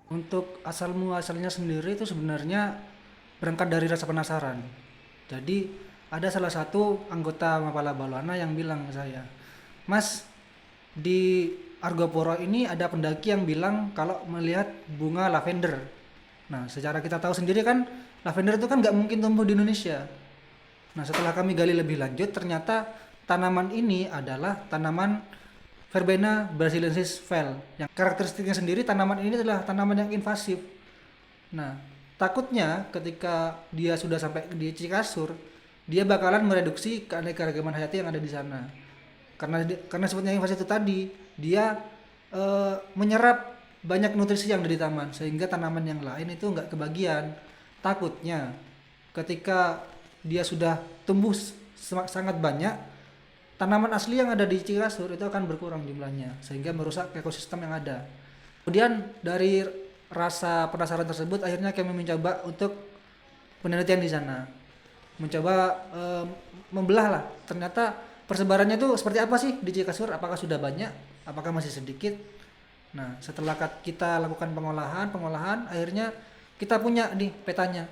Untuk asal muasalnya sendiri itu sebenarnya berangkat dari rasa penasaran. Jadi ada salah satu anggota Mapala Baluana yang bilang ke saya, Mas, di Argopuro ini ada pendaki yang bilang kalau melihat bunga lavender. Nah, secara kita tahu sendiri kan lavender itu kan nggak mungkin tumbuh di Indonesia. Nah, setelah kami gali lebih lanjut, ternyata tanaman ini adalah tanaman Verbena brasiliensis Vel. Yang karakteristiknya sendiri tanaman ini adalah tanaman yang invasif. Nah, takutnya ketika dia sudah sampai di Cikasur, dia bakalan mereduksi keanekaragaman hayati yang ada di sana. Karena sebutnya invasif itu tadi, dia menyerap banyak nutrisi yang ada di taman, sehingga tanaman yang lain itu nggak kebagian. Takutnya ketika dia sudah tumbuh sangat banyak, tanaman asli yang ada di Cikasur itu akan berkurang jumlahnya sehingga merusak ekosistem yang ada. Kemudian dari rasa penasaran tersebut akhirnya kami mencoba untuk penelitian di sana. Mencoba membelah lah. Ternyata persebarannya itu seperti apa sih di Cikasur? Apakah sudah banyak? Apakah masih sedikit? Nah, setelah kita lakukan pengolahan, akhirnya kita punya nih petanya.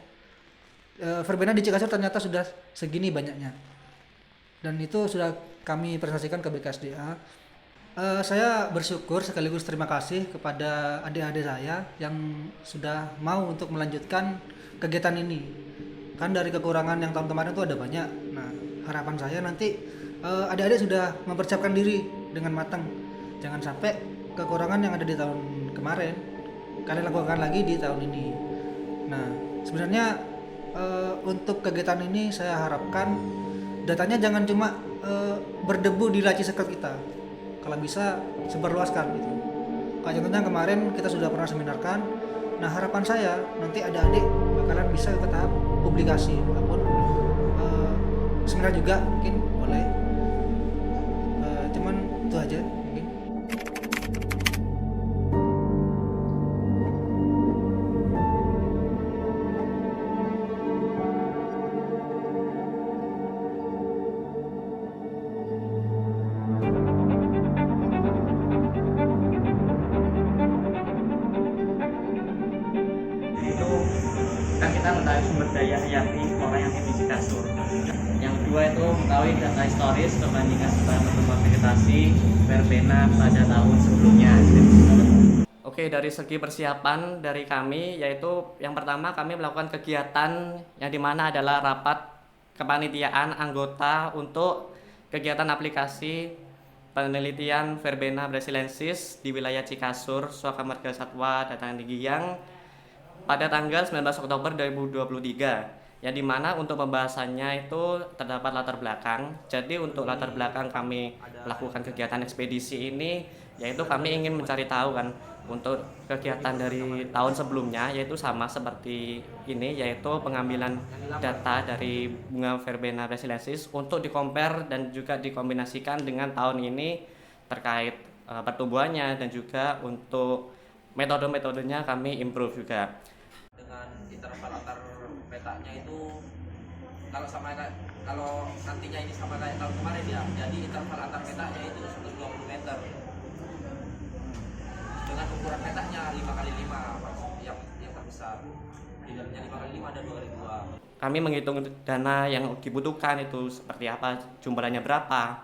Verbena di Cikasur ternyata sudah segini banyaknya. Dan itu sudah kami presentasikan ke BKSDA. Saya bersyukur sekaligus terima kasih kepada adik-adik saya yang sudah mau untuk melanjutkan kegiatan ini. Kan dari kekurangan yang tahun kemarin itu ada banyak. Nah, harapan saya nanti adik-adik sudah mempersiapkan diri dengan matang. Jangan sampai kekurangan yang ada di tahun kemarin kalian lakukan lagi di tahun ini. Nah, sebenarnya untuk kegiatan ini saya harapkan datanya jangan cuma berdebu di laci sekat kita, kalau bisa sebarluaskan gitu. Kayak contohnya kemarin kita sudah pernah seminarkan. Nah, harapan saya nanti adik-adik bakalan bisa ke tahap publikasi ataupun seminar juga mungkin boleh. Cuman itu aja mungkin. Itu kan kita mengetahui sumber daya hayati orang yang hidup di Cikasur. Yang kedua itu mengetahui data historis perbandingan sebaran pertumbuhan vegetasi verbena pada tahun sebelumnya. Oke, dari segi persiapan dari kami, yaitu yang pertama kami melakukan kegiatan yang dimana adalah rapat kepanitiaan anggota untuk kegiatan aplikasi penelitian Verbena brasiliensis di wilayah Cikasur, Suaka Marga Satwa, Dataran Tinggi yang pada tanggal 19 Oktober 2023, yang dimana untuk pembahasannya itu terdapat latar belakang. Jadi untuk latar belakang kami melakukan kegiatan ekspedisi ini, yaitu kami ingin mencari tahu kan untuk kegiatan dari tahun sebelumnya, yaitu sama seperti ini, yaitu pengambilan data dari bunga Verbena brasiliensis untuk dikompar dan juga dikombinasikan dengan tahun ini terkait pertumbuhannya, dan juga untuk metode-metodenya kami improve juga. Dengan interval antar petanya itu kalau nantinya ini sama kayak tahun kemarin ya, jadi interval antar petanya itu 120 meter dengan ukuran petanya 5x5 yang terbesar, di dalamnya 5x5 ada 2002. Kami menghitung dana yang dibutuhkan itu seperti apa, jumlahnya berapa,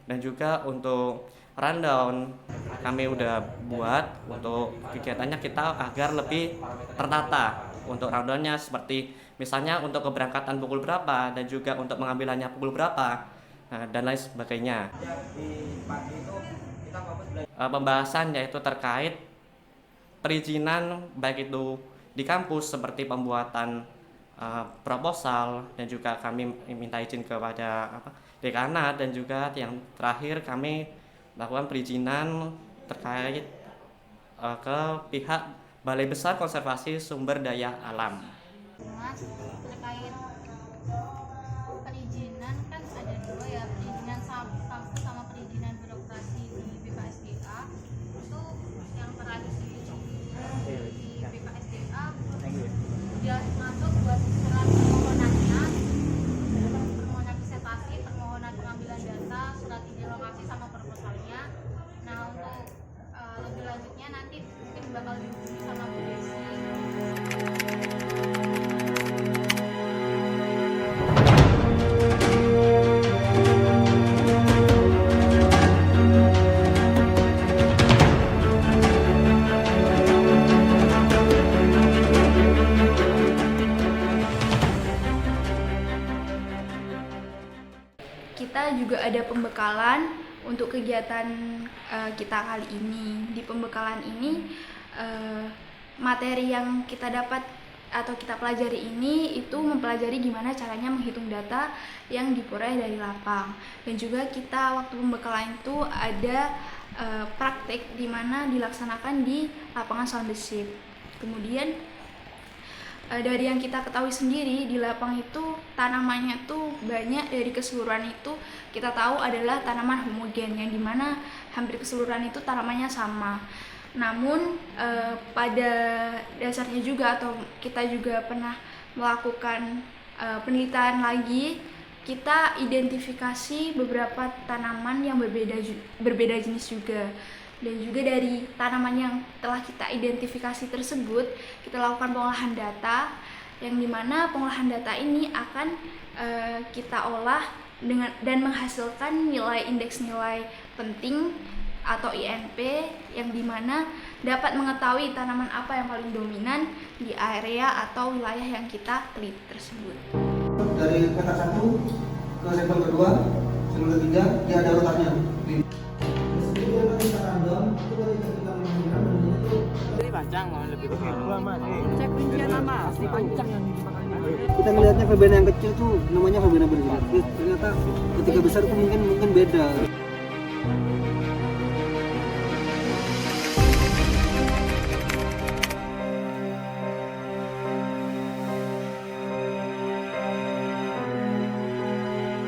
dan juga untuk rundown kami udah buat untuk kegiatannya kita agar lebih tertata. Untuk rundownnya seperti misalnya untuk keberangkatan pukul berapa dan juga untuk pengambilannya pukul berapa, dan lain sebagainya. Pembahasan yaitu terkait perizinan baik itu di kampus seperti pembuatan proposal, dan juga kami minta izin kepada dekanat, dan juga yang terakhir kami melakukan perizinan terkait ke pihak Balai Besar Konservasi Sumber Daya Alam. Mas, terkait perizinan kan ada dua ya, perizinan kampus sama perizinan birokrasi di BKSDA. Itu yang terakhir di BKSDA udah masuk buat surat permohonannya, permohonan disertasi, permohonan pengambilan data, surat izin lokasi sama proposalnya. Nah, untuk lebih lanjutnya nanti mungkin bakal dihubungi sama Bu ada pembekalan untuk kegiatan kita kali ini. Di pembekalan ini materi yang kita dapat atau kita pelajari ini itu mempelajari gimana caranya menghitung data yang diperoleh dari lapang. Dan juga kita waktu pembekalan itu ada praktek di mana dilaksanakan di lapangan Soundership. Kemudian dari yang kita ketahui sendiri di lapang itu tanamannya tuh banyak, dari keseluruhan itu kita tahu adalah tanaman homogen yang dimana hampir keseluruhan itu tanamannya sama. Namun pada dasarnya juga atau kita juga pernah melakukan penelitian lagi, kita identifikasi beberapa tanaman yang berbeda jenis juga. Dan juga dari tanaman yang telah kita identifikasi tersebut, kita lakukan pengolahan data, yang dimana pengolahan data ini akan kita olah dan menghasilkan nilai indeks nilai penting atau INP, yang dimana dapat mengetahui tanaman apa yang paling dominan di area atau wilayah yang kita teliti tersebut. Dari petak 1 ke sampel kedua, sampel ketiga, dia ada urutannya. Kita melihatnya verbena yang kecil tuh namanya verbena berjenis. Ternyata ketika besar tuh mungkin beda.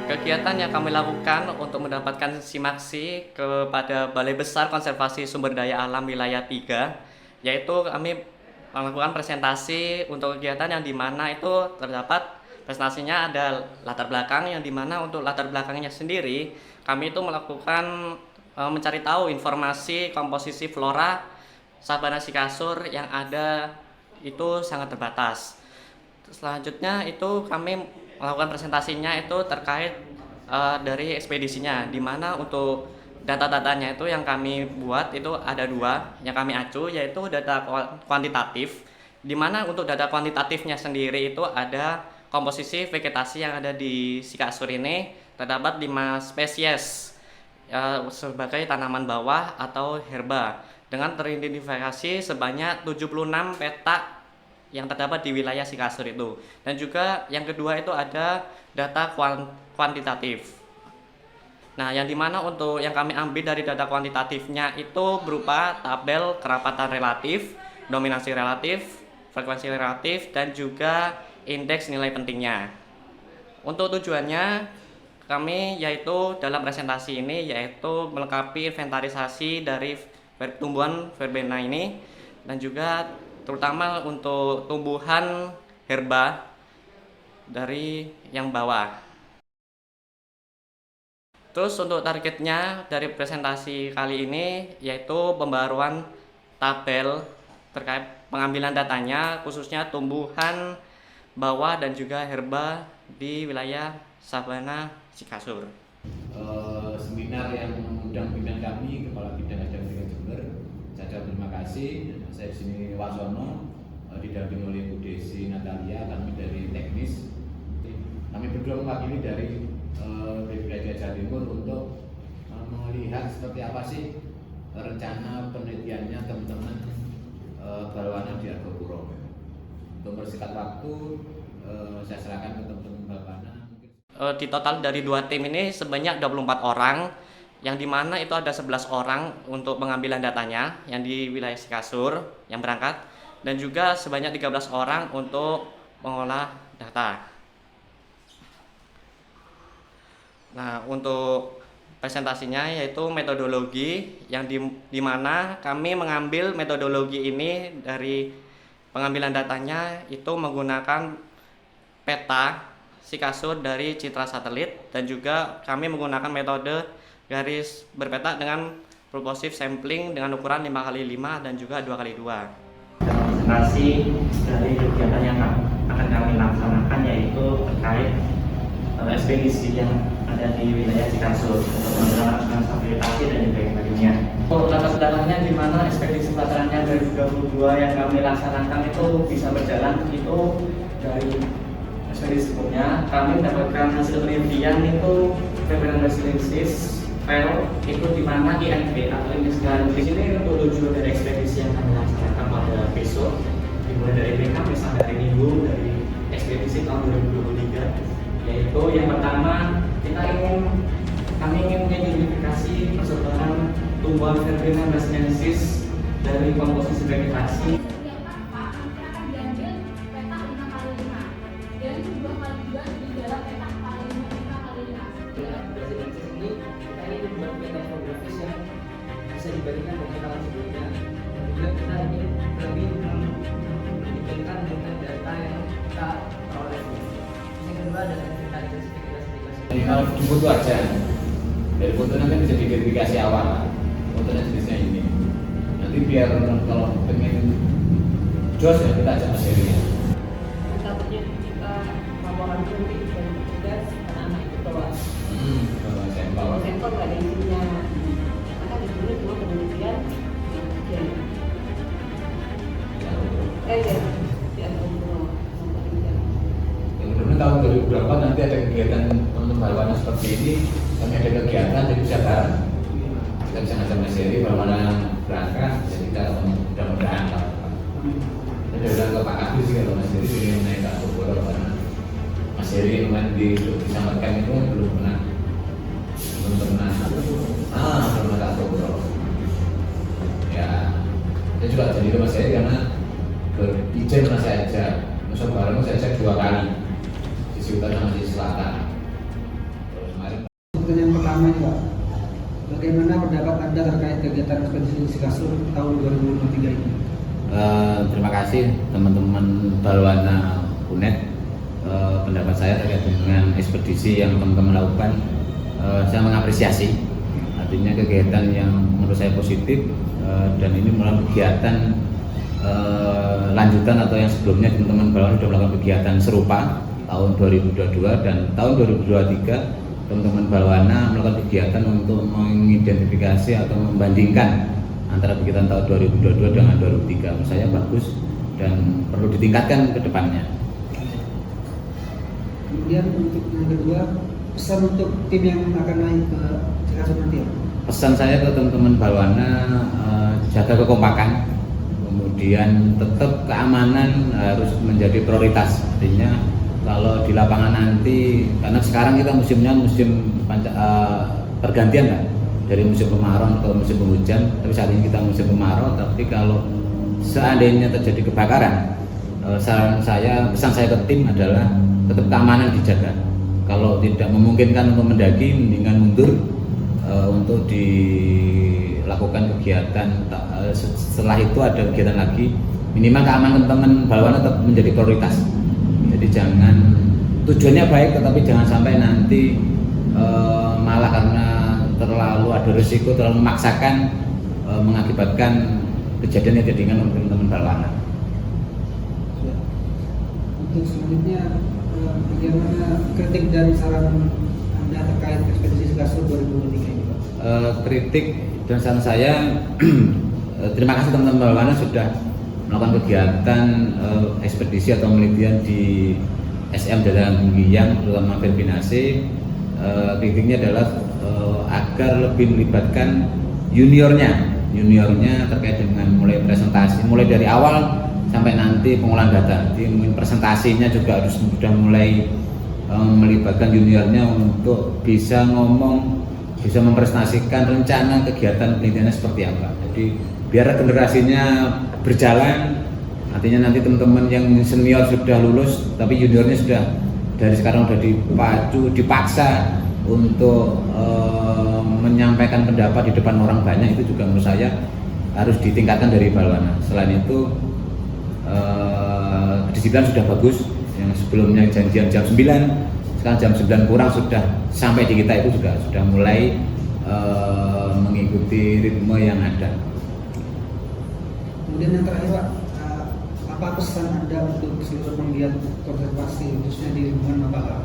Kegiatan yang kami lakukan untuk mendapatkan simaksi kepada Balai Besar Konservasi Sumber Daya Alam Wilayah 3, yaitu kami melakukan presentasi untuk kegiatan yang dimana itu terdapat presentasinya ada latar belakang, yang dimana untuk latar belakangnya sendiri kami itu melakukan mencari tahu informasi komposisi flora sabana sikasur yang ada itu sangat terbatas. Selanjutnya itu kami melakukan presentasinya itu terkait dari ekspedisinya, di mana untuk data-datanya itu yang kami buat itu ada 2 yang kami acu, yaitu data kuantitatif, di mana untuk data kuantitatifnya sendiri itu ada komposisi vegetasi yang ada di sikasur ini terdapat 5 spesies sebagai tanaman bawah atau herba dengan teridentifikasi sebanyak 76 petak yang terdapat di wilayah sikasur itu. Dan juga yang kedua itu ada data kuantitatif. Nah, yang dimana untuk yang kami ambil dari data kuantitatifnya itu berupa tabel kerapatan relatif, dominasi relatif, frekuensi relatif, dan juga indeks nilai pentingnya. Untuk tujuannya kami yaitu dalam presentasi ini yaitu melengkapi inventarisasi dari tumbuhan verbena ini, dan juga terutama untuk tumbuhan herba dari yang bawah. Terus untuk targetnya dari presentasi kali ini yaitu pembaruan tabel terkait pengambilan datanya khususnya tumbuhan bawah dan juga herba di wilayah sabana sikasur. Seminar yang mengundang pimpinan kami, Kepala Bidang Hadam Jember, saya terima kasih. Saya di sini Wasono, didampingi oleh Bu Desi Natalia, kami dari teknis. Kami berdua mewakili dari BPKD Jawa Timur untuk melihat seperti apa sih rencana penelitiannya teman-teman Balwana di Argopuro. Untuk bersingkat waktu, saya serahkan ke teman-teman Balwana. Di total dari 2 tim ini sebanyak 24 orang, yang dimana itu ada 11 orang untuk pengambilan datanya yang di wilayah Sikasur yang berangkat, dan juga sebanyak 13 orang untuk mengolah data. Nah, untuk presentasinya yaitu metodologi yang dimana kami mengambil metodologi ini dari pengambilan datanya itu menggunakan peta sikasur dari citra satelit, dan juga kami menggunakan metode garis berpeta dengan propulsive sampling dengan ukuran 5x5 dan juga 2x2. Presentasi dari kegiatan yang akan kami laksanakan yaitu terkait ekspedisi yang ada di wilayah Sikasur untuk melakukan stabilisasi dan sebagainya. Untuk latar belakangnya di mana ekspedisi pelaksananya 2022 yang kami laksanakan itu bisa berjalan itu dari ekspedisi sebelumnya kami mendapatkan hasil penelitian itu Verbena brasiliensis file itu di mana INB atau Indonesia di sini untuk tujuan dari ekspedisi yang kami laksanakan pada besok dimulai dari PKM sampai hari Minggu dari ekspedisi tahun 2023, yaitu yang pertama kami ingin mengidentifikasi persebaran tumbuhan Verbena brasiliensis dari komposisi vegetasi. Bisa dibandingkan dengan tahun sebelumnya. Kemudian kita ingin lebih dibandingkan dengan data yang kita peroleh. Yang kedua adalah inventarisasi. Kalau di foto aja, dari fotonya kan bisa diidentifikasi awal. Fotonya jenisnya ini. Nanti biar kalau pengen jos ya kita ajak materinya. Takutnya ketika laporan nanti dan tugas anak-anak itu bawa sampel nggak ada isinya. Maka di sini cuma penelitian yang Kemudian tahun 2024 nanti ada kegiatan teman-teman Balwana seperti ini. Kami ada kegiatan jadi bisa bareng. Kita bisa ngajak Mas Heri Balwana berangkat, jadi kita mudah-mudahan lah. Saya udah ke Pak Agus sih kalau Mas Heri ingin naik ke Bogor karena Mas Heri kemarin disampaikan itu belum pernah belum ada Bogor. Ya, saya juga jadi ke Mas Heri karena berizin pernah saya ajak, masuk bareng saya ajak 2 kali. Sisi utara sama sisi selatan. Terus kemarin. Pertanyaan pertama ini Pak, bagaimana pendapat Anda terkait kegiatan ekspedisi kasur tahun 2023 ini? Terima kasih teman-teman Balwana UNED. Pendapat saya terkait dengan ekspedisi yang teman-teman lakukan, saya mengapresiasi. Artinya kegiatan yang menurut saya positif, dan ini merupakan kegiatan lanjutan atau yang sebelumnya teman-teman Balwana sudah melakukan kegiatan serupa tahun 2022 dan tahun 2023 teman-teman Balwana melakukan kegiatan untuk mengidentifikasi atau membandingkan antara kegiatan tahun 2022 dengan 2023. Menurut saya bagus dan perlu ditingkatkan ke depannya. Kemudian untuk yang kedua, pesan untuk tim yang akan naik ke Cikasur nanti ya? Pesan saya ke teman-teman Balwana, jaga kekompakan, kemudian tetap keamanan harus menjadi prioritas. Artinya kalau di lapangan nanti, karena sekarang kita musimnya musim pergantian kan, dari musim kemarau ke musim penghujan, tapi saat ini kita musim kemarau. Tapi kalau seandainya terjadi kebakaran, pesan saya ke tim adalah tetap keamanan dijaga. Kalau tidak memungkinkan untuk mendaki, mendingan mundur untuk dilakukan kegiatan. Setelah itu ada kegiatan lagi, minimal keamanan teman-teman Balwana tetap menjadi prioritas. Jadi jangan, tujuannya baik tetapi jangan sampai nanti malah karena terlalu ada risiko, terlalu memaksakan, mengakibatkan kejadian yang jadikan teman-teman Balwana. Untuk selanjutnya, bagaimana kritik dan saran Anda terkait ekspedisi kasur 2023 ini Pak? Kritik dan saran saya, terima kasih teman-teman Balwana sudah melakukan kegiatan ekspedisi atau penelitian di SM Dataran Tinggi yang terutama Verbinase. Kritiknya adalah agar lebih melibatkan juniornya terkait dengan mulai presentasi, mulai dari awal sampai nanti pengolahan data. Jadi mungkin presentasinya juga harus sudah mulai melibatkan juniornya untuk bisa ngomong, bisa mempresentasikan rencana kegiatan penelitiannya seperti apa. Jadi biar generasinya berjalan, artinya nanti teman-teman yang senior sudah lulus tapi juniornya sudah dari sekarang sudah dipaksa untuk menyampaikan pendapat di depan orang banyak. Itu juga menurut saya harus ditingkatkan dari Balwana. Selain itu kedisiplinan sudah bagus, yang sebelumnya janjian jam 9 sekarang jam 9 kurang sudah sampai di kita, itu juga sudah mulai mengikuti ritme yang ada. Kemudian yang terakhir Pak, apa pesan Anda untuk seluruh penggiat konservasi khususnya di lingkungan Mapala?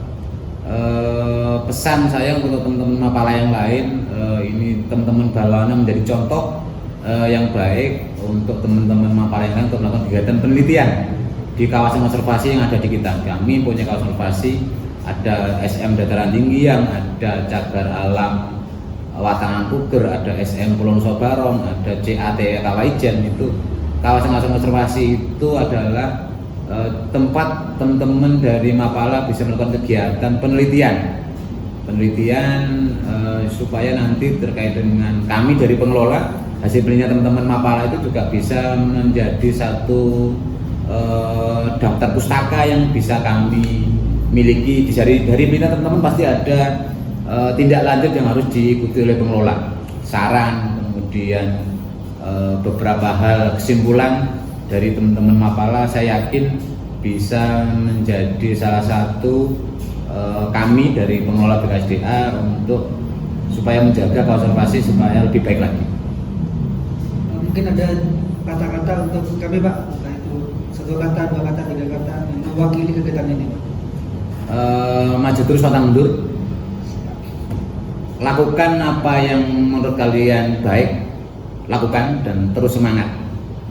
Pesan saya untuk teman-teman Mapala yang lain, ini teman-teman Balwana menjadi contoh yang baik untuk teman-teman Mapala yang lain untuk melakukan kegiatan penelitian di kawasan konservasi yang ada di kita. Kami punya kawasan konservasi ada SM Dataran Tinggi yang ada Cagar Alam Watangan Puger, ada SM Pulau Nusa Barong, ada CAT Kawaijan. Itu kawasan konservasi itu adalah tempat teman-teman dari Mapala bisa melakukan kegiatan penelitian supaya nanti terkait dengan kami dari pengelola, hasil penelitian teman-teman Mapala itu juga bisa menjadi satu daftar pustaka yang bisa kami miliki. Dari penelitian teman-teman pasti ada tindak lanjut yang harus diikuti oleh pengelola, saran, kemudian beberapa hal kesimpulan dari teman-teman Mapala. Saya yakin bisa menjadi salah satu kami dari pengelola BKSDA untuk supaya menjaga konservasi supaya lebih baik lagi. Mungkin ada kata-kata untuk kami Pak, entah itu 1 kata, 2 kata, 3 kata yang mewakili kegiatan ini Pak. Maju terus pantang mundur. Lakukan apa yang menurut kalian baik, lakukan dan terus semangat.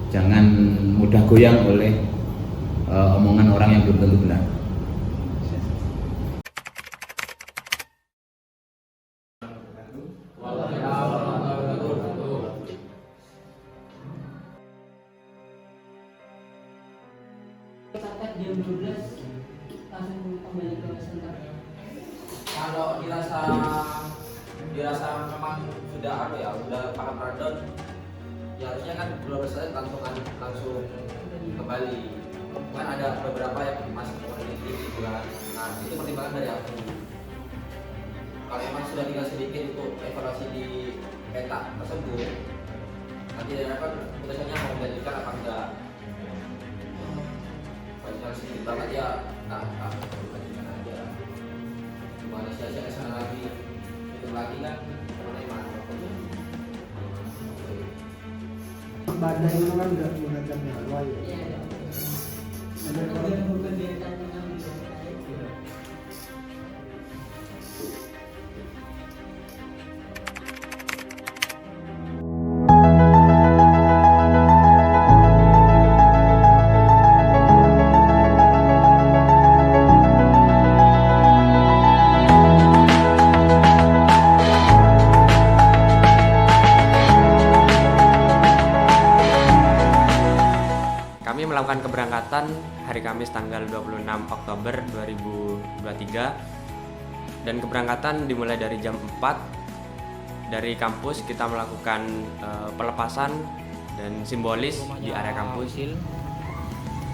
Jangan mudah goyang oleh omongan orang yang belum tentu benar. Sampai jam 12 langsung kembali ke center. Kalau dirasa memang sudah udah paham rundown, ya harusnya kan belum selesai langsung kembali. Kan ada beberapa yang masih meneliti gitu kan. Nah itu pertimbangan dari aku. Kalau emang sudah tinggal sedikit untuk evaluasi di peta tersebut, nanti kan putusannya mau dilanjutkan apa enggak. Kalau sedikit banget ya, lanjutkan aja. Gimana sia-sia kesana lagi, itu lagi kan mana Badai itu kan nggak menggunakan nyawa ya. Iya. Ada Bukan biarkan mengambil. Kami melakukan keberangkatan hari Kamis tanggal 26 Oktober 2023 dan keberangkatan dimulai dari jam 4. Dari kampus kita melakukan pelepasan dan simbolis di area kampus.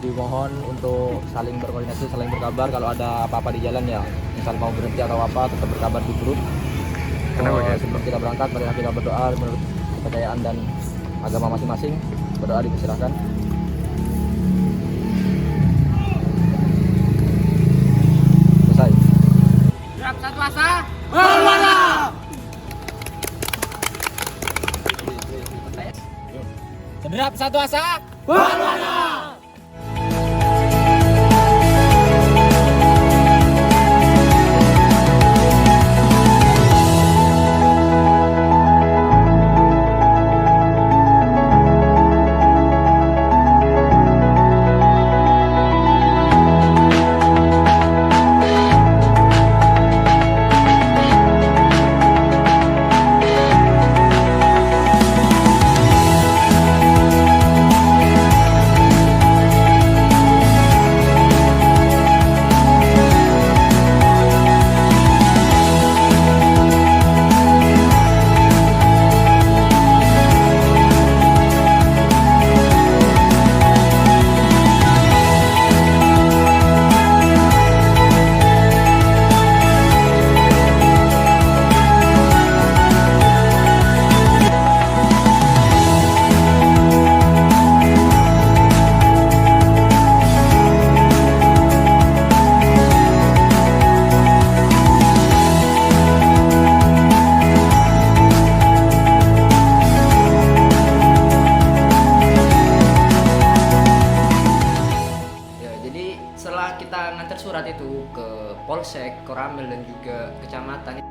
Dimohon untuk saling berkoordinasi, saling berkabar kalau ada apa-apa di jalan ya. Misal mau berhenti atau apa, tetap berkabar di grup. Sebelum kita berangkat, mari kita berdoa menurut kepercayaan dan agama masing-masing. Berdoa dipersilakan. Selesai. Siap satu asa. Sederap satu asa. Setelah kita ngantar surat itu ke Polsek, Koramil dan juga kecamatan,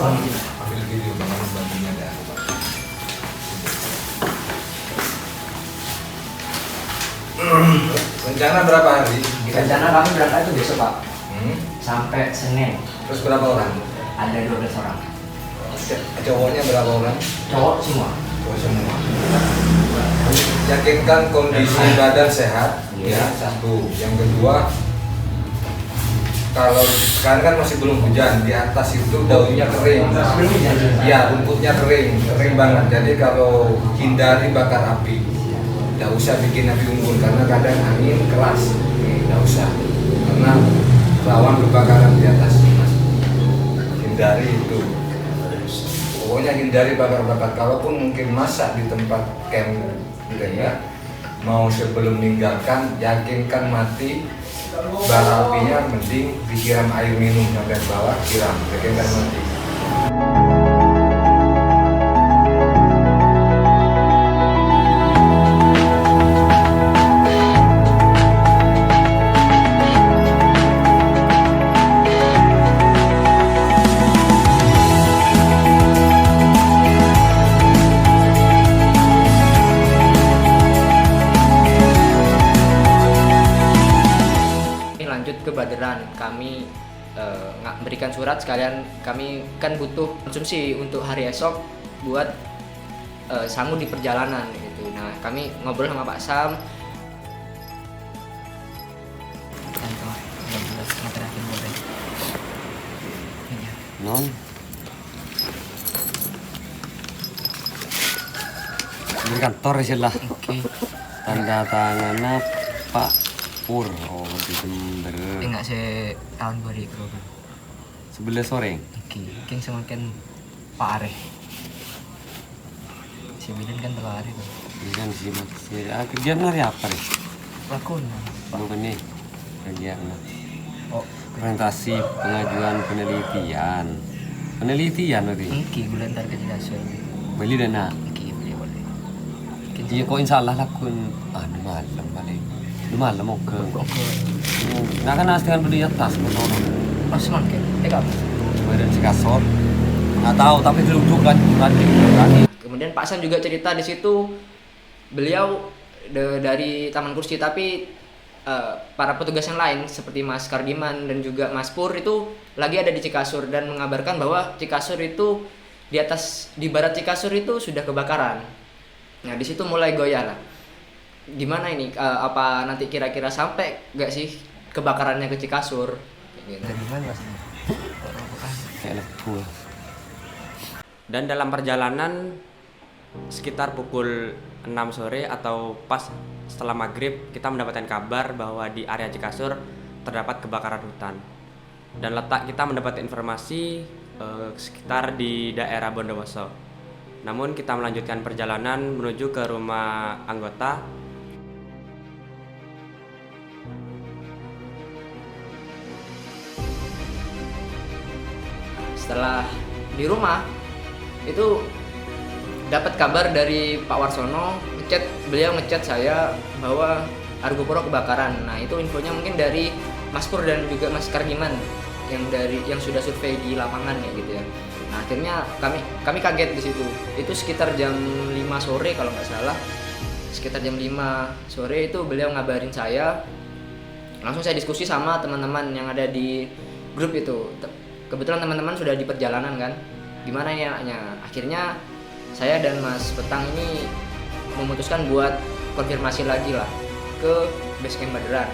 ambil video bagaimana bantunya ada. Rencana berapa hari? Rencana kami berangkat itu besok Pak, Hmm. sampai Senin. Terus berapa orang? Ada 12 orang. Cowoknya berapa orang? Cowok semua. Cowok semua. Yakinkan kondisi badan sehat, ya satu. Yang kedua, kalau sekarang kan masih belum hujan, di atas itu daunnya kering. Ya, rumputnya kering banget. Jadi kalau hindari bakar api, tidak usah bikin api unggun karena kadang angin keras. Tidak usah, karena rawan kebakaran di atas. Hindari itu. Pokoknya hindari bakar-bakar. Kalaupun mungkin masak di tempat camp, gitu ya. Mau sebelum meninggalkan, yakinkan mati. Bara apinya mending disiram air minum sampai bawah, siram, yakinkan mati. Lanjut ke Baderan, kami berikan surat sekalian, kami kan butuh konsumsi untuk hari esok buat sanggup di perjalanan gitu. Nah, kami ngobrol sama Pak Sam. Non. Di kantor sih lah. Oke. Tanda tangannya Pak Pur. Oh, di Jember. Enggak saya tahun 2000. 11 sore. Oke, mungkin semakin Pak Areh. Si Bidan kan Pak Areh. Ini kan sih masih kerjaan hari apa nih? Lakon. Bukan nih kerjaan Oh, presentasi pengajuan penelitian nanti. oke, bulan ntar ke Cikasur. Beli dana. Oke, boleh. Iya kok insya Allah lakun malam balik. Malam mau ke. Nah kan asli kan beli atas motor. Oh, semakin. Kamu. Badan si kasor. Nggak tahu tapi duduk kan. Kemudian Pak Sam juga cerita di situ beliau dari Taman Kursi, tapi para petugas yang lain seperti Mas Kardiman dan juga Mas Pur itu lagi ada di Cikasur dan mengabarkan bahwa Cikasur itu di barat Cikasur itu sudah kebakaran. Nah, di situ mulai goyah lah. Gimana ini? Apa nanti kira-kira sampai nggak sih kebakarannya ke Cikasur? Gitu. Dan dalam perjalanan sekitar pukul 6 sore atau pas setelah maghrib kita mendapatkan kabar bahwa di area Cikasur terdapat kebakaran hutan. Dan letak kita mendapat informasi sekitar di daerah Bondowoso. Namun kita melanjutkan perjalanan menuju ke rumah anggota. Setelah di rumah itu dapat kabar dari Pak Warsono, beliau ngechat saya bahwa Argopuro kebakaran. Nah, itu infonya mungkin dari Mas Pur dan juga Mas Kardiman yang sudah survei di lapangan ya gitu ya. Nah, akhirnya kami kaget di situ. Itu sekitar jam 5 sore kalau nggak salah. Sekitar jam 5 sore itu beliau ngabarin saya. Langsung saya diskusi sama teman-teman yang ada di grup itu. Kebetulan teman-teman sudah di perjalanan kan. Gimana ini anaknya? Akhirnya saya dan Mas Petang ini memutuskan buat konfirmasi lagi lah ke base camp Baderan.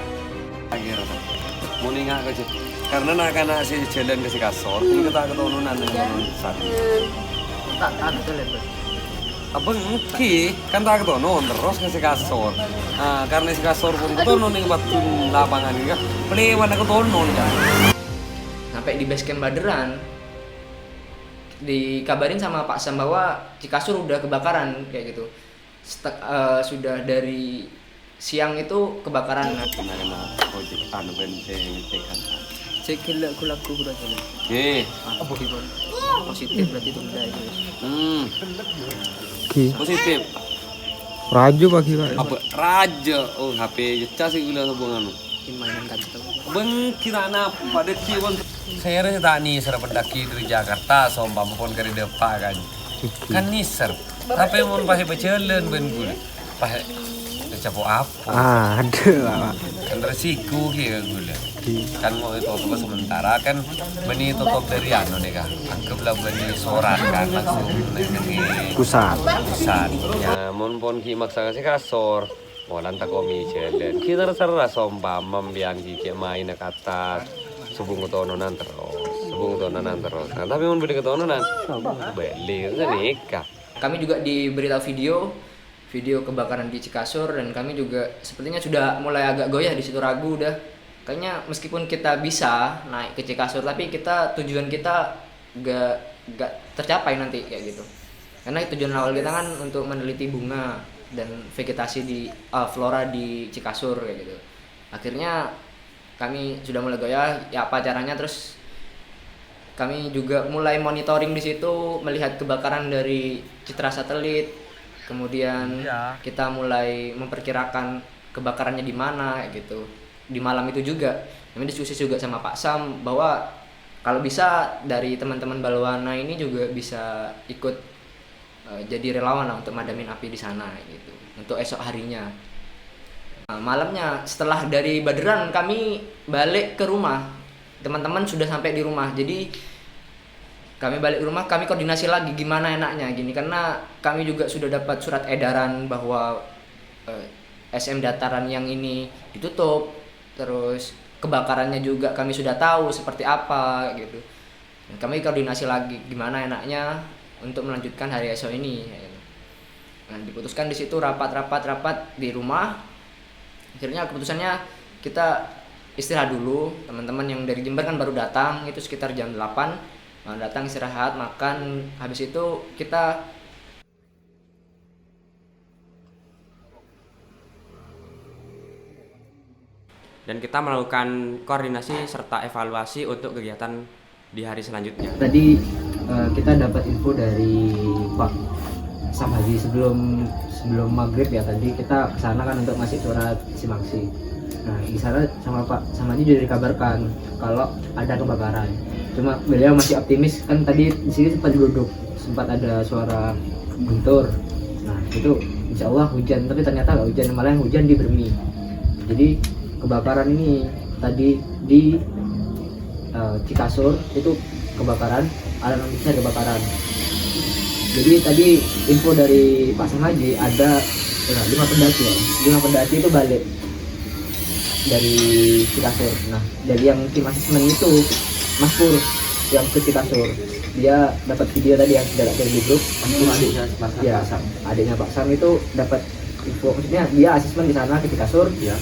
Mau nengah ke situ. Karena nak si jalan ke si kasor, ini kita keturunan yang satu. Tak betul ya, Bos. Apa mungkin kan tak keturunan terus ke si kasor. Nah, karena si kasor pun keturunan yang batu lapangan ini kan, pelewan keturunan kan. Sampai di base camp Baderan, dikabarin sama Pak Sam bahwa Cikasur udah kebakaran kayak gitu. Sudah dari siang itu kebakaran. Kena project anu benteng tekan. Cekil laku berarti. Oke. Apa gimana? Positif berarti itu udah itu. Positif. Rajo bagi Pak. Apa raja? Oh, HP cas iki lho hubungan. mainan tadi tuh. Beng kirana pada kiwan saya rasa tak nih serap pendaki dari Jakarta sombam pun kari depa kan niser tapi mau pakai berjalan ben gue pakai capo apa Aduh. kan resiko gitu gue kan mau itu tutup sementara kan benih tutup dari anu nih kan anggaplah benih soran kan langsung nengi Pusat. ya mon pon ki maksa kasih kasor walan tak komi jalan kita rasa sombam membiang ki main ke atas subung tononan terus nah, tapi mau beli ketononan beli kan nikah. Kami juga diberitahu video kebakaran di Cikasur, dan kami juga sepertinya sudah mulai agak goyah di situ, ragu udah kayaknya meskipun kita bisa naik ke Cikasur tapi tujuan kita gak tercapai nanti kayak gitu, karena tujuan awal kita kan untuk meneliti bunga dan vegetasi di flora di Cikasur kayak gitu. Akhirnya kami sudah mulai goyah, ya apa caranya, terus kami juga mulai monitoring di situ, melihat kebakaran dari citra satelit. Kemudian kita mulai memperkirakan kebakarannya di mana gitu. Di malam itu juga kami diskusi juga sama Pak Sam bahwa kalau bisa dari teman-teman Balwana ini juga bisa ikut jadi relawan lah untuk madamin api di sana gitu untuk esok harinya. Malamnya setelah dari Baderan kami balik ke rumah, teman-teman sudah sampai di rumah, jadi kami balik ke rumah, kami koordinasi lagi gimana enaknya gini, karena kami juga sudah dapat surat edaran bahwa SM Dataran yang ini ditutup, terus kebakarannya juga kami sudah tahu seperti apa gitu. Dan kami koordinasi lagi gimana enaknya untuk melanjutkan hari esok ini. Nah, diputuskan di situ rapat di rumah. Akhirnya keputusannya kita istirahat dulu. Teman-teman yang dari Jember kan baru datang, itu sekitar jam 8. Datang istirahat, makan, habis itu kita dan kita melakukan koordinasi serta evaluasi untuk kegiatan di hari selanjutnya. tadi kita dapat info dari Pak Sam Haji sebelum maghrib ya, tadi kita kesana kan untuk ngasih surat simaksi. Nah di sana sama Pak Sam Haji juga dikabarkan kalau ada kebakaran. Cuma beliau masih optimis, kan tadi di sini sempat ada suara guntur. Nah itu insya Allah hujan, tapi ternyata nggak hujan, malah yang hujan di Bermi. Jadi kebakaran ini tadi di Cikasur itu kebakaran, alarm besar kebakaran. Jadi tadi info dari Pak Sam Haji ada 5 pendaki ya, 5 pendaki itu balik dari Cikasur. Nah dari yang tim asesmen itu Mas Pur yang ke Cikasur, dia dapat video tadi yang sudah ada di grup. Adiknya Pak Sam. Adiknya Pak Sam itu dapat info, maksudnya dia asesmen di sana ke Cikasur. Ya.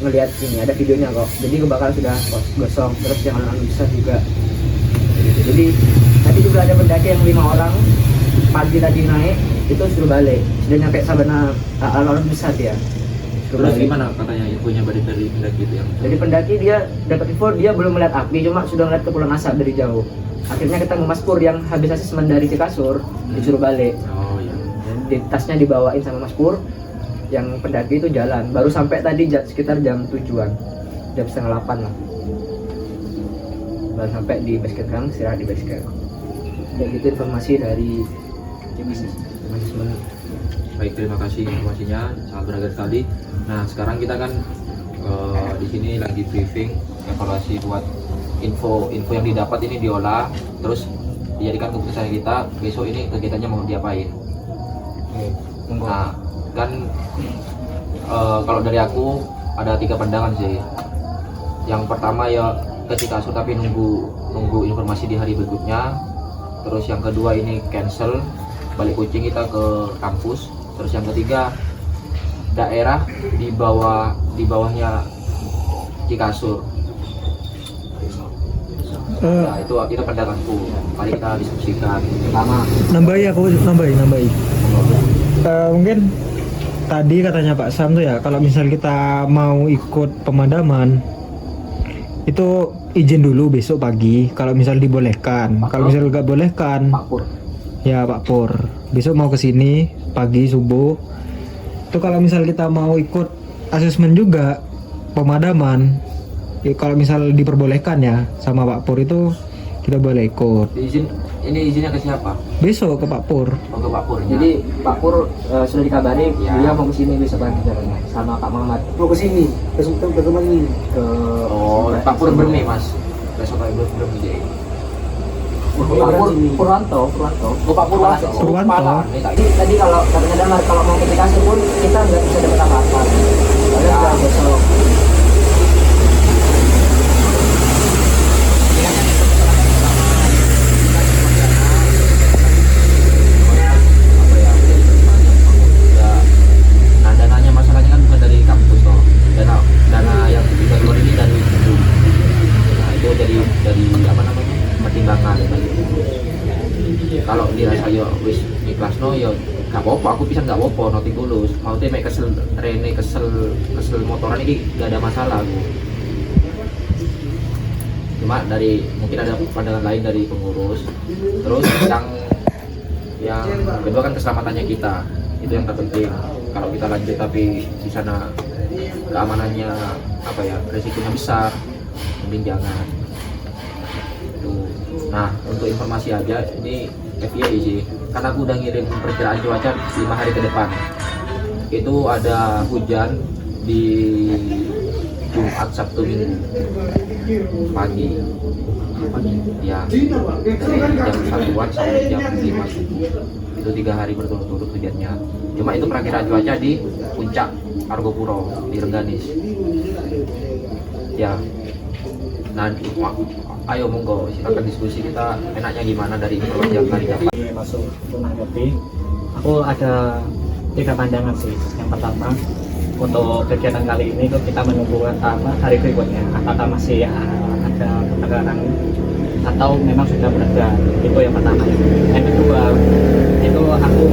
Ngelihat ini ada videonya kok. Jadi kebakaran sudah gosong, terus yang alarm besar juga. Jadi tadi juga ada pendaki yang 5 orang pagi tadi naik itu suruh balik, sudah nyampe Sabana alarm besar dia. Terus gimana katanya infonya dari pendaki itu yang? Jadi pendaki dia dapat info, dia belum melihat api, cuma sudah melihat kepulan asap dari jauh. Akhirnya kita Mas Pur yang habis asesmen dari Cikasur disuruh balik. Oh iya. Dan tasnya dibawain sama Mas Pur. Yang pendaki itu jalan, baru sampai tadi sekitar jam 7-an, jam 7:30 lah. Baru sampai di base camp, istirahat di base camp. Kayak gitu informasi dari manajemen. Baik, terima kasih informasinya, sangat berharga sekali. Nah sekarang kita kan di sini lagi briefing evaluasi buat info yang didapat ini diolah, terus dijadikan keputusan kita besok ini kegiatannya mau diapain. Nah kan kalau dari aku ada 3 pandangan sih. Yang pertama ya ke Cikasur tapi nunggu informasi di hari berikutnya. Terus yang kedua ini cancel, balik Kucing kita ke kampus. Terus yang ketiga daerah di bawahnya Cikasur. Nah, itu pandanganku. Mari kita diskusikan. Pertama Nambahi. Mungkin tadi katanya Pak Sam tuh ya, kalau misal kita mau ikut pemadaman itu izin dulu besok pagi kalau misal dibolehkan. Kalau misal nggak bolehkan, Pak Pur. Ya Pak Pur, besok mau kesini pagi subuh. Itu kalau misal kita mau ikut asesmen juga, pemadaman, ya kalau misal diperbolehkan ya sama Pak Pur itu kita boleh ikut. Ini izinnya ke siapa? Besok ke Pak Pur. Oh, ke Pak Pur. Jadi Pak Pur sudah dikabari dia mau ke sini besok pagi caranya sama Pak Muhammad. Mau ke sini, besok ke Kemangi. Pak Pur bermi Mas. Besok pagi bermi jadi. Purwanto. Oh, Pak Purwanto. Jadi tadi kalau katanya Damar kalau mau ke Bekasi pun kita nggak bisa dapat apa-apa. Soalnya udah besok. Nah, dananya masalahnya kan bukan dari kampus toh. Dana yang kita keluar ini dari itu. Nah, itu dari apa namanya? Pertimbangan gitu. Kalau dirasa yo wis ikhlasno yo gak apa-apa, aku bisa gak apa-apa noting tulus. Mau teh mek kesel rene kesel motoran ini gak ada masalah aku. Cuma dari mungkin ada pandangan lain dari pengurus. Terus yang kedua kan keselamatannya kita. Itu yang terpenting. Kalau kita lanjut tapi di sana keamanannya apa ya, resikonya besar, mending jangan. Nah, untuk informasi aja, ini FYI sih, karena aku udah ngirim perkiraan cuaca 5 hari ke depan. Itu ada hujan di Jumat, Sabtu, Minggu pagi. Ya, dari jam 1-an sampai jam 5 subuh. Itu 3 hari berturut-turut hujannya. Cuma itu perkiraan cuaca di puncak Argopuro, di Rengganis. Ya, nah, ayo monggo silakan diskusi kita enaknya gimana dari informasi yang hari dapat. Masuk menanggapi, aku ada 3 pandangan sih. Yang pertama, untuk kegiatan kali ini kita menunggu hari berikutnya apakah masih ada pertengkaran atau memang sudah berada. Itu yang pertama. Yang kedua, itu aku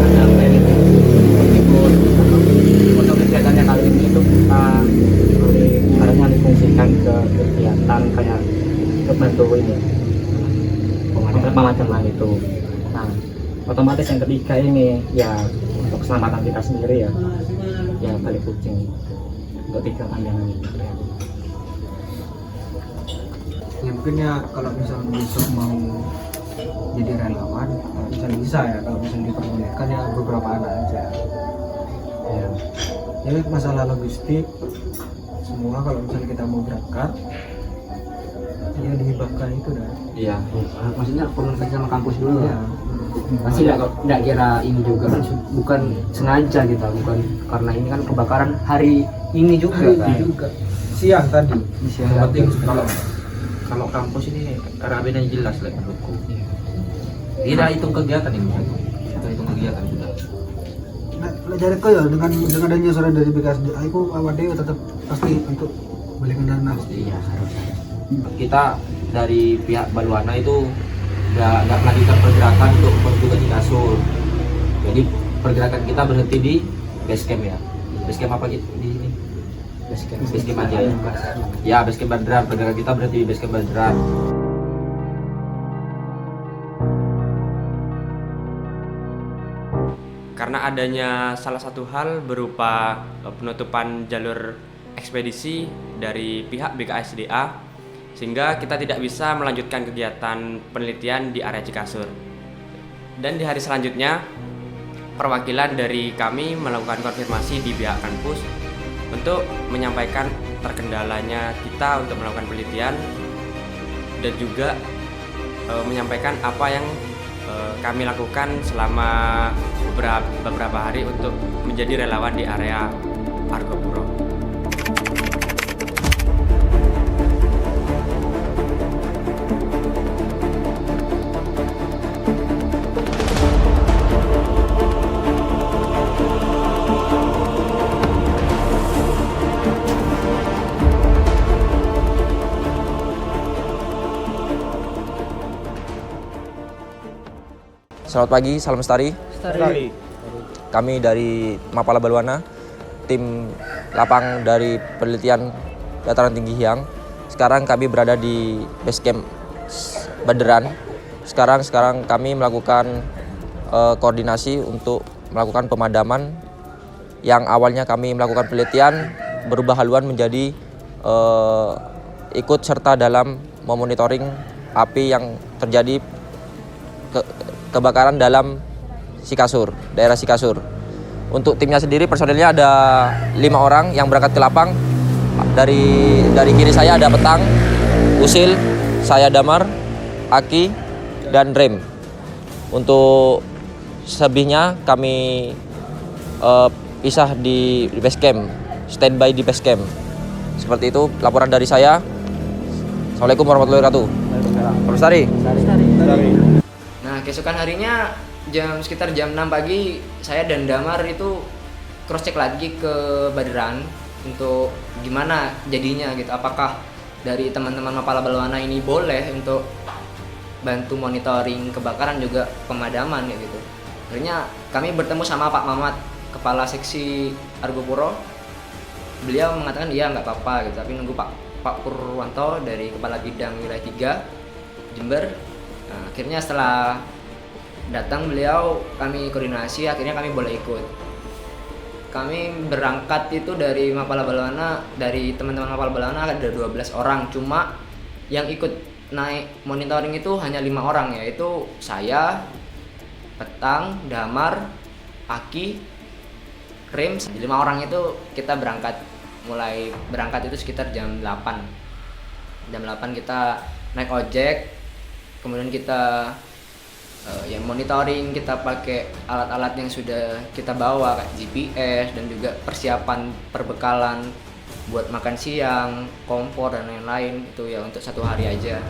ada planning ikut untuk kegiatannya kali ini itu kita harusnya difungsikan ke kegiatan kayak bantu ini pemadaman itu. Nah, otomatis yang ketiga ini ya untuk keselamatan kita sendiri ya balik kucing. Untuk 3 pandangan itu Ya mungkin ya kalau misalnya besok mau jadi relawan, kalau misalnya bisa ya, kalau misalnya diperbolehkan ya beberapa anak aja. Ya, jadi masalah logistik semua kalau misalnya kita mau berangkat ya dihibahkan itu dah. Iya. maksudnya komunikasi sama kampus dulu Ya. pasti nggak kira ini juga kan bukan sengaja gitu, bukan karena ini kan kebakaran hari ini juga kan. Siang tadi. Yang penting kalau kampus ini RAB-nya jelas lah menurutku. Kita hitung kegiatan ini, kita hitung kegiatan sudah. Nah, dari kau ya dengan adanya suara dari BKSDA, aku awal dewa tetap pasti untuk balikan dana. Iya, harus. Kita dari pihak Baluana itu nggak melanjutkan pergerakan untuk menuju ke Cikasur. Jadi pergerakan kita berhenti di base camp ya. Base camp apa gitu di sini? Base camp aja ya. Ya, base camp Badran. Pergerakan kita berhenti di base camp Badran. Karena adanya salah satu hal berupa penutupan jalur ekspedisi dari pihak BKSDA, sehingga kita tidak bisa melanjutkan kegiatan penelitian di area Cikasur. Dan di hari selanjutnya, perwakilan dari kami melakukan konfirmasi di pihak kampus untuk menyampaikan terkendalanya kita untuk melakukan penelitian dan juga menyampaikan apa yang kami lakukan selama beberapa hari untuk menjadi relawan di area Argopuro. Selamat pagi, salam lestari. Kami dari Mapala Baluana, tim lapang dari penelitian dataran tinggi Hiang. Sekarang kami berada di base camp Baderan. Sekarang kami melakukan koordinasi untuk melakukan pemadaman yang awalnya kami melakukan penelitian berubah haluan menjadi ikut serta dalam memonitoring api yang terjadi kebakaran dalam Sikasur, daerah Sikasur. Untuk timnya sendiri personilnya ada 5 orang yang berangkat ke lapang. Dari kiri saya ada Petang, Usil, saya Damar, Aki, dan Rem. Untuk selebihnya kami pisah di base camp, standby di base camp. Seperti itu laporan dari saya. Assalamualaikum warahmatullahi wabarakatuh. Lestari. Nah, keesokan harinya sekitar jam 6 pagi saya dan Damar itu cross check lagi ke Baderan untuk gimana jadinya gitu. Apakah dari teman-teman Mapala Balwana ini boleh untuk bantu monitoring kebakaran juga pemadaman ya gitu. Akhirnya kami bertemu sama Pak Mamat, Kepala Seksi Argopuro. Beliau mengatakan iya nggak apa-apa gitu, tapi nunggu Pak Purwanto dari Kepala Bidang Wilayah 3 Jember. Nah, akhirnya setelah datang beliau, kami koordinasi, akhirnya kami boleh ikut. Kami berangkat itu dari Mapala Balwana, dari teman-teman Mapala Balwana ada 12 orang, cuma yang ikut naik monitoring itu hanya 5 orang, yaitu saya, Petang, Damar, Aki, Rem. 5 orang itu kita mulai berangkat itu sekitar jam 8. Jam 8 kita naik ojek, kemudian kita monitoring, kita pakai alat-alat yang sudah kita bawa kayak GPS dan juga persiapan perbekalan buat makan siang, kompor dan lain-lain itu ya untuk 1 hari aja.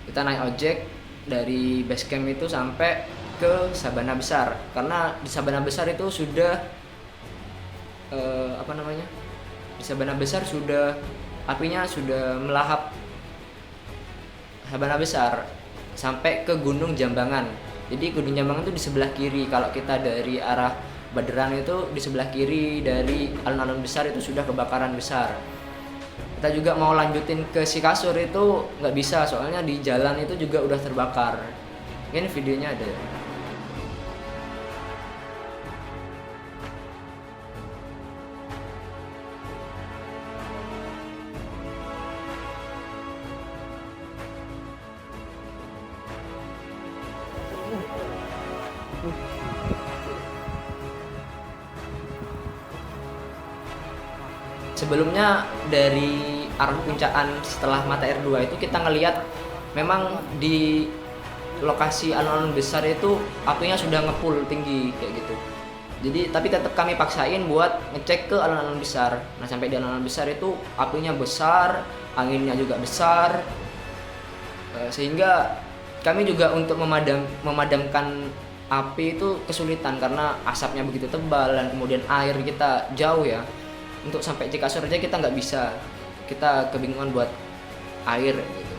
Kita naik ojek dari base camp itu sampai ke Sabana Besar, karena di Sabana Besar itu sudah di Sabana Besar sudah apinya sudah melahap Sabana Besar sampai ke Gunung Jambangan. Jadi Gunung Jambangan itu di sebelah kiri. Kalau kita dari arah Baderan itu di sebelah kiri dari alun-alun besar itu sudah kebakaran besar. Kita juga mau lanjutin ke Sikasur itu nggak bisa, soalnya di jalan itu juga udah terbakar. Ini videonya ada. Sebelumnya dari arah Puncaan setelah mata air 2 itu kita ngelihat memang di lokasi alun-alun besar itu apinya sudah ngepul tinggi kayak gitu. Jadi tapi tetap kami paksain buat ngecek ke alun-alun besar. Nah, sampai di alun-alun besar itu apinya besar, anginnya juga besar, sehingga kami juga untuk memadamkan api itu kesulitan karena asapnya begitu tebal dan kemudian air kita jauh ya. Untuk sampai Cikasur aja kita nggak bisa, kita kebingungan buat air gitu.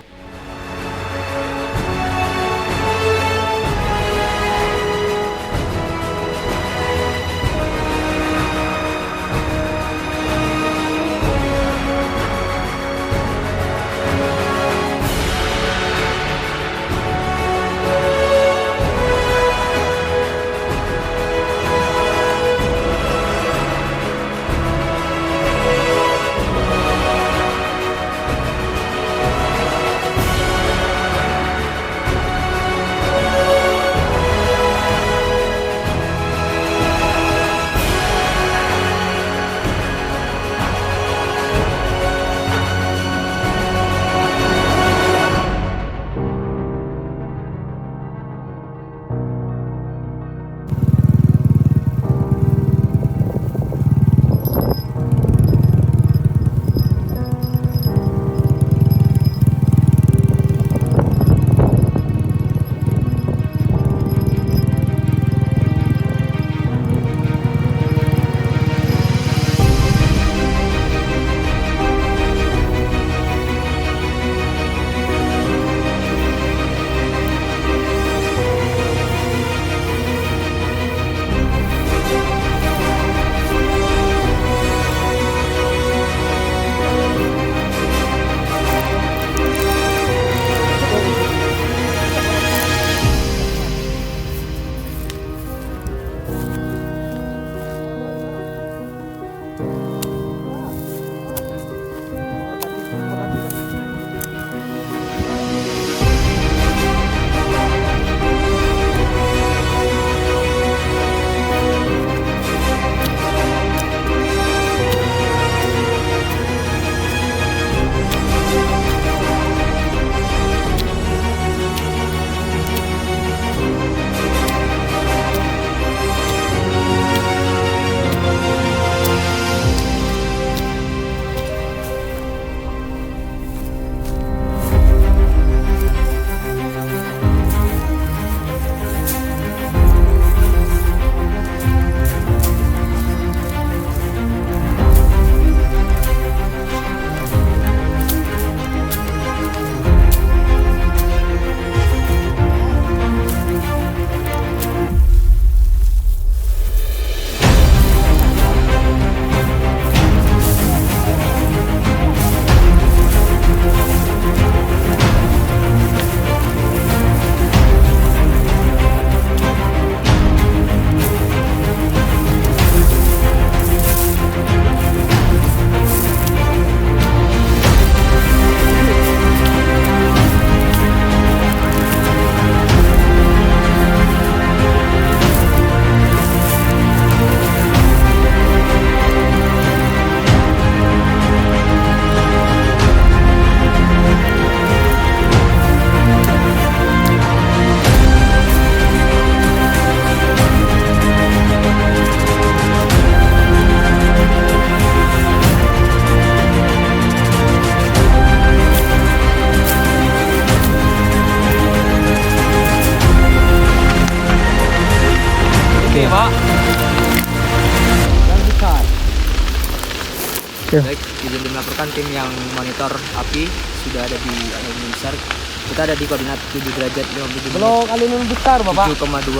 Ya. Baik, izin melaporkan tim yang monitor api sudah ada di alun-alun besar. Kita ada di koordinat 7 derajat 57 Belum alun-alun besar, Bapak. 7,2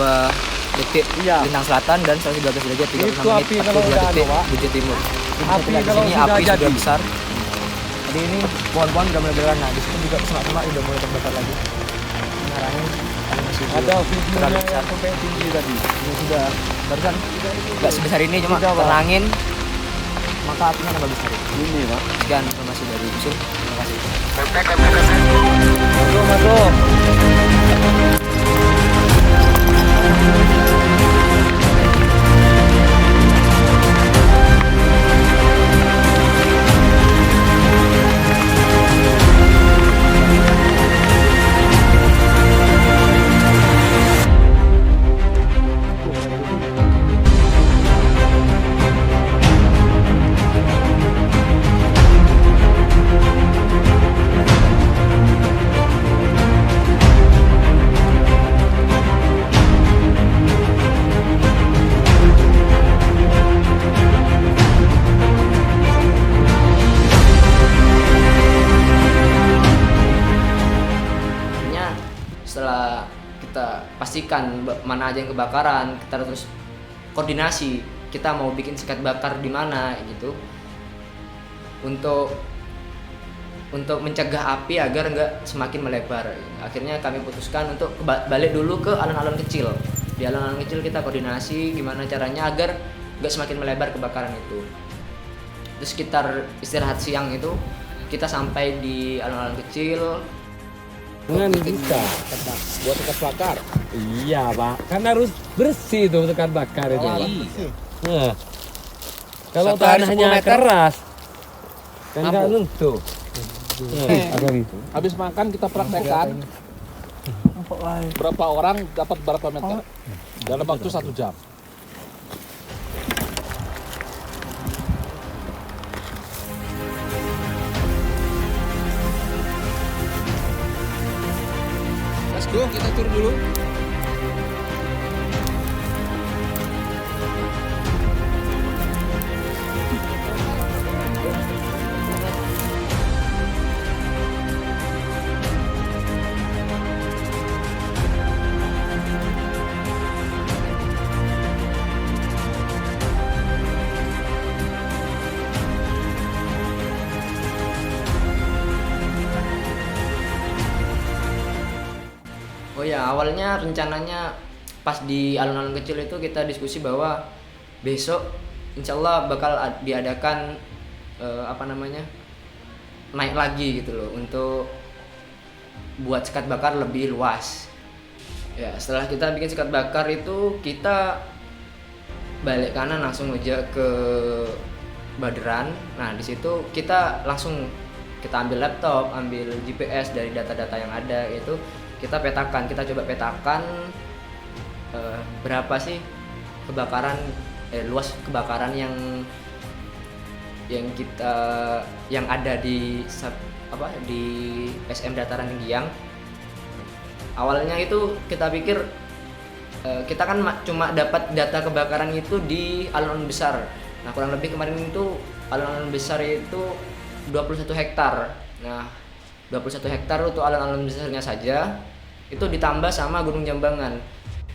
detik Lintang Selatan dan 112 derajat 36 menit Itu api kalau 42 udah detik ada, Pak. Bujur Timur. Api Di kalau sini sudah api jadi. sudah besar. Jadi ini pohon-pohon sudah mulai berwarna. Di situ juga semak-semak sudah mulai terbakar lagi. Mengarangin masih Ada terlalu videonya besar. yang sampai tinggi tadi. Ini sudah barusan nggak sebesar ini cuma Tidak, Pak. terangin maka apinya tambah besar. Ini, Pak. Sekian informasi dari Usul. Terima kasih. Masuk. Akhirnya setelah kita pastikan mana aja yang kebakaran, kita terus koordinasi kita mau bikin sekat bakar di mana gitu untuk mencegah api agar nggak semakin melebar. Akhirnya kami putuskan untuk balik dulu ke alun-alun kecil. Di alun-alun kecil kita koordinasi gimana caranya agar nggak semakin melebar kebakaran itu. Terus sekitar istirahat siang itu kita sampai di alun-alun kecil. Dengan bisa buat sekat bakar. Iya, Pak. Kan harus bersih tuh sekat bakar itu, Pak. Nah, kalau Satu hari tanahnya 10 meter. keras, kan nggak Mampu. lentur. Habis makan kita praktekkan berapa orang dapat berapa meter dalam waktu 1 jam. Let's go, kita turun dulu. Oh ya, awalnya rencananya pas di alun-alun kecil itu kita diskusi bahwa besok insya Allah bakal diadakan naik lagi gitu loh untuk buat sekat bakar lebih luas. Ya, setelah kita bikin sekat bakar itu kita balik kanan langsung aja ke Baderan. Nah, di situ kita langsung kita ambil laptop, ambil GPS dari data-data yang ada itu kita petakan, kita coba petakan berapa sih kebakaran luas kebakaran yang ada di SM Dataran Tinggiang. Awalnya itu kita pikir kita kan cuma dapat data kebakaran itu di alun-alun besar. Nah, kurang lebih kemarin itu alun-alun besar itu 21 hektar. Nah, 21 hektar untuk alun-alun besarnya saja itu ditambah sama Gunung Jambangan.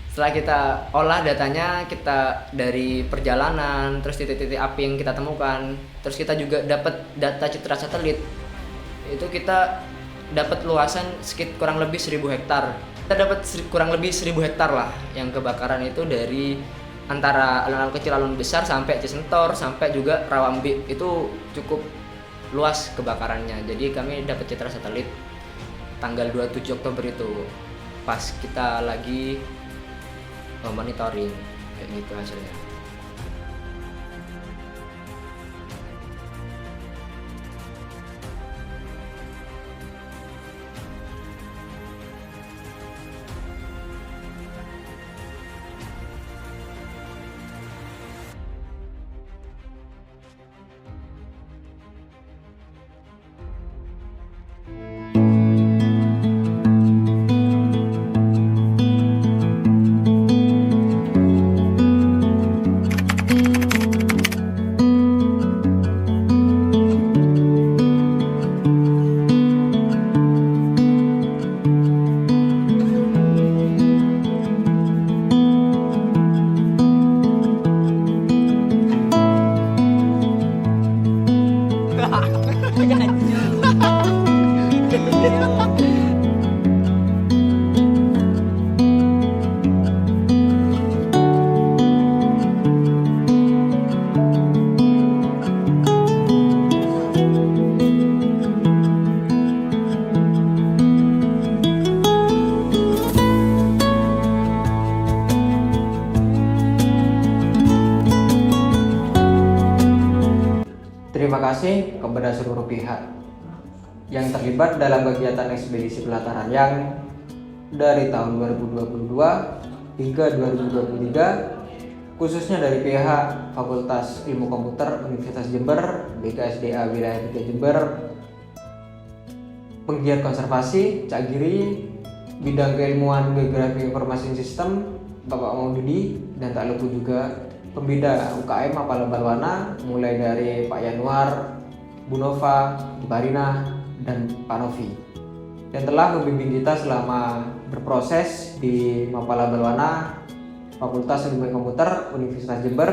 Setelah kita olah datanya, kita dari perjalanan, terus titik-titik api yang kita temukan, terus kita juga dapat data citra satelit. Itu kita dapat luasan sekitar kurang lebih 1000 hektar. Kita dapat kurang lebih 1000 hektar lah yang kebakaran itu dari antara alun-alun kecil, alun besar sampai Cisentor, sampai juga Rawambi. Itu cukup luas kebakarannya. Jadi kami dapat citra satelit tanggal 27 Oktober itu pas kita lagi monitoring kayak gitu hasilnya. kasih kepada seluruh pihak yang terlibat dalam kegiatan ekspedisi pelataran yang dari tahun 2022 hingga 2023, khususnya dari pihak Fakultas Ilmu Komputer Universitas Jember, BKSDA Wilayah 3 Jember, penggiat konservasi Cak Giri, bidang keilmuan geografi informasi sistem Bapak Maududi, dan tak lupa juga pembina UKM Mapala Balwana mulai dari Pak Yanuar, Bu Nova, Bu Karina, dan Pak Novi, yang telah membimbing kita selama berproses di Mapala Balwana Fakultas Ilmu Komputer Universitas Jember,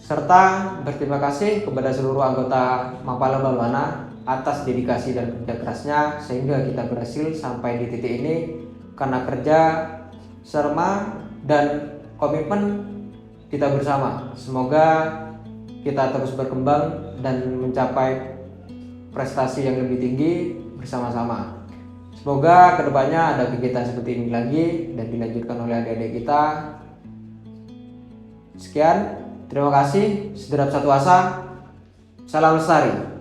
serta berterima kasih kepada seluruh anggota Mapala Balwana atas dedikasi dan kerja kerasnya sehingga kita berhasil sampai di titik ini karena kerja serma dan komitmen kita bersama. Semoga kita terus berkembang dan mencapai prestasi yang lebih tinggi bersama-sama. Semoga kedepannya ada kegiatan seperti ini lagi dan dilanjutkan oleh adik-adik kita. Sekian, terima kasih. Sederap satu asa. Salam lestari.